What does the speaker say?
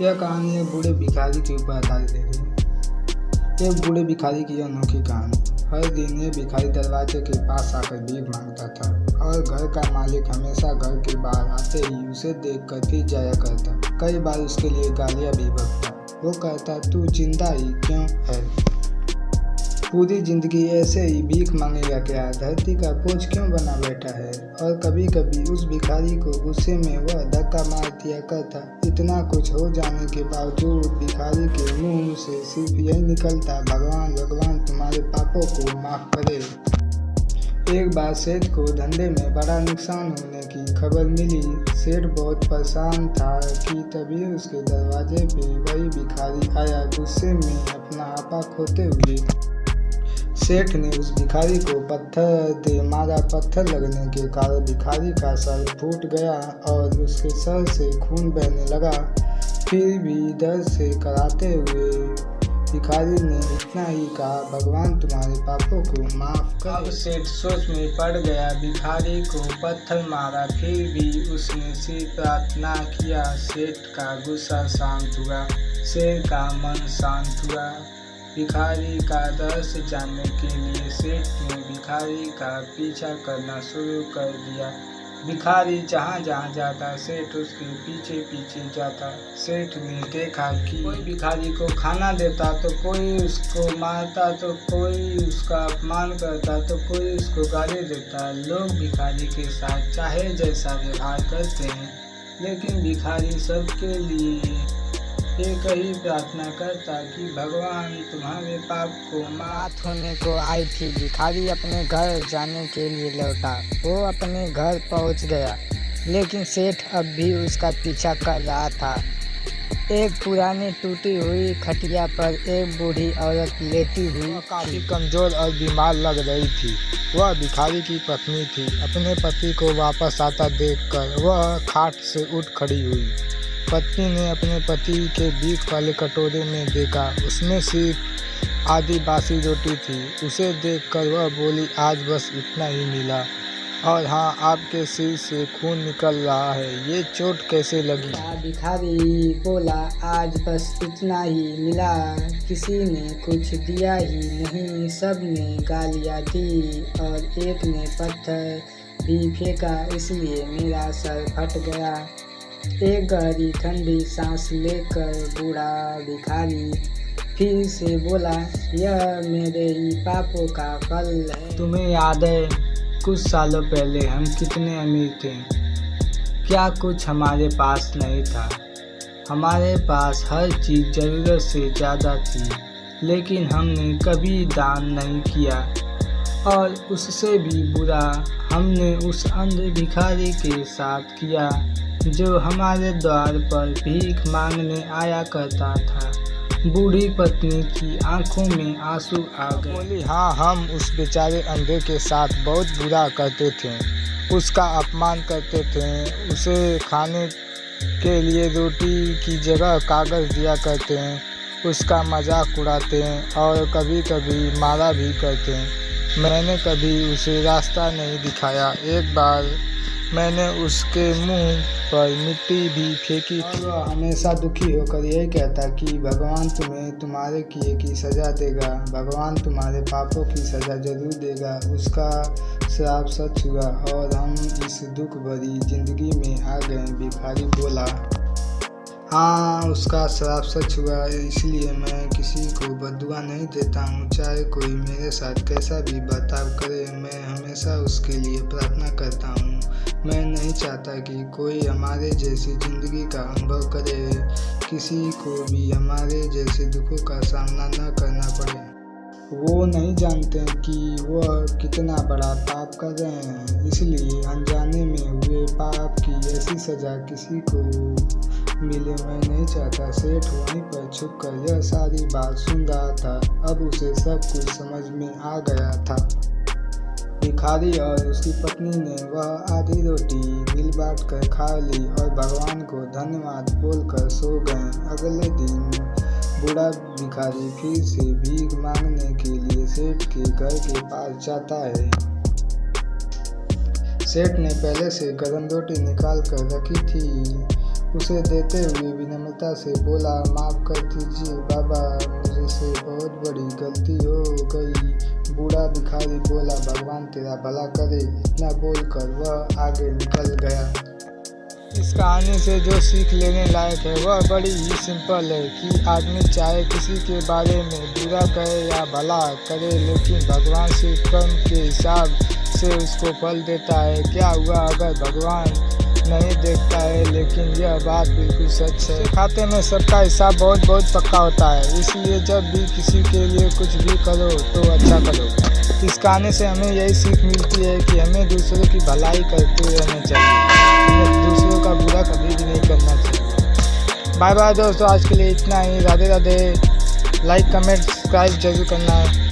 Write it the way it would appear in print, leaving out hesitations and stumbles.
यह कहानी एक बूढ़े भिखारी के ऊपर आधारित है। एक बूढ़े भिखारी की अनोखी कहानी। हर दिन ये भिखारी दरवाजे के पास आकर भीख मांगता था और घर का मालिक हमेशा घर के बाहर आते ही उसे देखकर फिर जाया करता। कई बार उसके लिए गालियां भी बकता। वो कहता, तू जिंदा ही क्यों है? पूरी जिंदगी ऐसे ही भीख मांगेगा क्या? धरती का बोझ क्यों बना बैठा है? और कभी कभी उस भिखारी को गुस्से में वह धक्का मार दिया करता। इतना कुछ हो जाने के बावजूद भिखारी के मुंह से सिर्फ यही निकलता, भगवान भगवान तुम्हारे पापों को माफ करे। एक बार सेठ को धंधे में बड़ा नुकसान होने की खबर मिली। सेठ बहुत परेशान था कि तभी उसके दरवाजे पे वही भिखारी आया, गुस्से में अपना आपा खोते हुए। सेठ ने उस भिखारी को पत्थर दे मारा। पत्थर लगने के कारण भिखारी का सर फूट गया और उसके सर से खून बहने लगा। फिर भी दर्द से कराते हुए भिखारी ने इतना ही कहा, भगवान तुम्हारे पापों को माफ करे। अब सेठ सोच में पड़ गया। भिखारी को पत्थर मारा, फिर भी उसने सिर्फ प्रार्थना किया। सेठ का गुस्सा शांत हुआ, सेठ का मन शांत हुआ। भिखारी का दर्द जानने के लिए सेठ ने भिखारी का पीछा करना शुरू कर दिया। भिखारी जहाँ जहाँ जाता सेठ उसके पीछे पीछे जाता। सेठ ने देखा कि कोई भिखारी को खाना देता तो कोई उसको मारता, तो कोई उसका अपमान करता, तो कोई उसको गाली देता। लोग भिखारी के साथ चाहे जैसा व्यवहार करते हैं, लेकिन भिखारी सबके लिए एक ही प्रार्थना करता कि भगवान तुम्हारे पाप को माफ होने को आई थी। भिखारी अपने घर जाने के लिए लौटा। वो अपने घर पहुंच गया, लेकिन सेठ अब भी उसका पीछा कर रहा था। एक पुरानी टूटी हुई खटिया पर एक बूढ़ी औरत लेटी हुई काफी कमजोर और बीमार लग रही थी। वह भिखारी की पत्नी थी। अपने पति को वापस आता देखकर वह खाट से उठ खड़ी हुई। पत्नी ने अपने पति के भीख वाले कटोरे में देखा, उसमें सिर्फ आधी बासी रोटी थी। उसे देखकर वह बोली, आज बस इतना ही मिला, और हाँ, आपके सिर से खून निकल रहा है, ये चोट कैसे लगी? भिखारी बोला, आज बस इतना ही मिला, किसी ने कुछ दिया ही नहीं, सब ने गालियाँ दी और एक ने पत्थर भी फेंका, इसलिए मेरा सर फट गया। एक गहरी ठंडी सांस लेकर बूढ़ा भिखारी फिर से बोला, यह मेरे ही पापों का फल है। तुम्हें याद है कुछ सालों पहले हम कितने अमीर थे? क्या कुछ हमारे पास नहीं था? हमारे पास हर चीज़ ज़रूरत से ज़्यादा थी, लेकिन हमने कभी दान नहीं किया। और उससे भी बुरा हमने उस अंधे भिखारी के साथ किया जो हमारे द्वार पर भीख मांगने आया करता था। बूढ़ी पत्नी की आंखों में आंसू आ गए। बोली, हाँ, हम उस बेचारे अंधे के साथ बहुत बुरा करते थे, उसका अपमान करते थे, उसे खाने के लिए रोटी की जगह कागज़ दिया करते हैं, उसका मजाक उड़ाते हैं और कभी कभी मारा भी करते हैं। मैंने कभी उसे रास्ता नहीं दिखाया। एक बार मैंने उसके मुंह पर मिट्टी भी फेंकी थी। वह हमेशा दुखी होकर यही कहता कि भगवान तुम्हें तुम्हारे किए की सज़ा देगा, भगवान तुम्हारे पापों की सज़ा जरूर देगा। उसका श्राप सच हुआ और हम इस दुख भरी जिंदगी में आ गए। भिखारी बोला, हाँ, उसका श्राप सच हुआ, इसलिए मैं किसी को बद्दुआ नहीं देता हूँ। चाहे कोई मेरे साथ कैसा भी बर्ताव करे, मैं हमेशा उसके लिए प्रार्थना करता हूँ। मैं नहीं चाहता कि कोई हमारे जैसी ज़िंदगी का अनुभव करे, किसी को भी हमारे जैसे दुखों का सामना न करना पड़े। वो नहीं जानते कि वह कितना बड़ा पाप कर रहे हैं, इसलिए अनजाने में हुए पाप की ऐसी सज़ा किसी को मिले मैं नहीं चाहता। सेठ वहीं पर छुपकर यह सारी बात सुन रहा था। अब उसे सब कुछ समझ में आ गया था। भिखारी और उसकी पत्नी ने वह आधी रोटी मिल बांट कर खा ली और भगवान को धन्यवाद बोलकर सो गए। अगले दिन बूढ़ा भिखारी फिर से भीख मांगने के लिए सेठ के घर के पास जाता है। सेठ ने पहले से गर्म रोटी निकाल कर रखी थी। उसे देते हुए विनम्रता से बोला, माफ़ कर दीजिए बाबा, मुझसे बहुत बड़ी गलती हो गई। बूढ़ा भिखारी बोला, भगवान तेरा भला करे। इतना बोलकर वह आगे निकल गया। इस कहानी से जो सीख लेने लायक है वह बड़ी ही सिंपल है कि आदमी चाहे किसी के बारे में बुरा कहे या भला करे, लेकिन भगवान सिर्फ कर्म के हिसाब से उसको फल देता है। क्या हुआ अगर भगवान नहीं देखता है, लेकिन यह बात बिल्कुल सच है। खाते में सबका हिसाब बहुत बहुत पक्का होता है, इसलिए जब भी किसी के लिए कुछ भी करो तो अच्छा करो। इस कहानी से हमें यही सीख मिलती है कि हमें दूसरों की भलाई करते रहना चाहिए, हमें दूसरों का बुरा कभी भी नहीं करना चाहिए। बाय बाय दोस्तों, आज के लिए इतना ही। Radhe Radhe. Like comment subscribe जरूर करना है।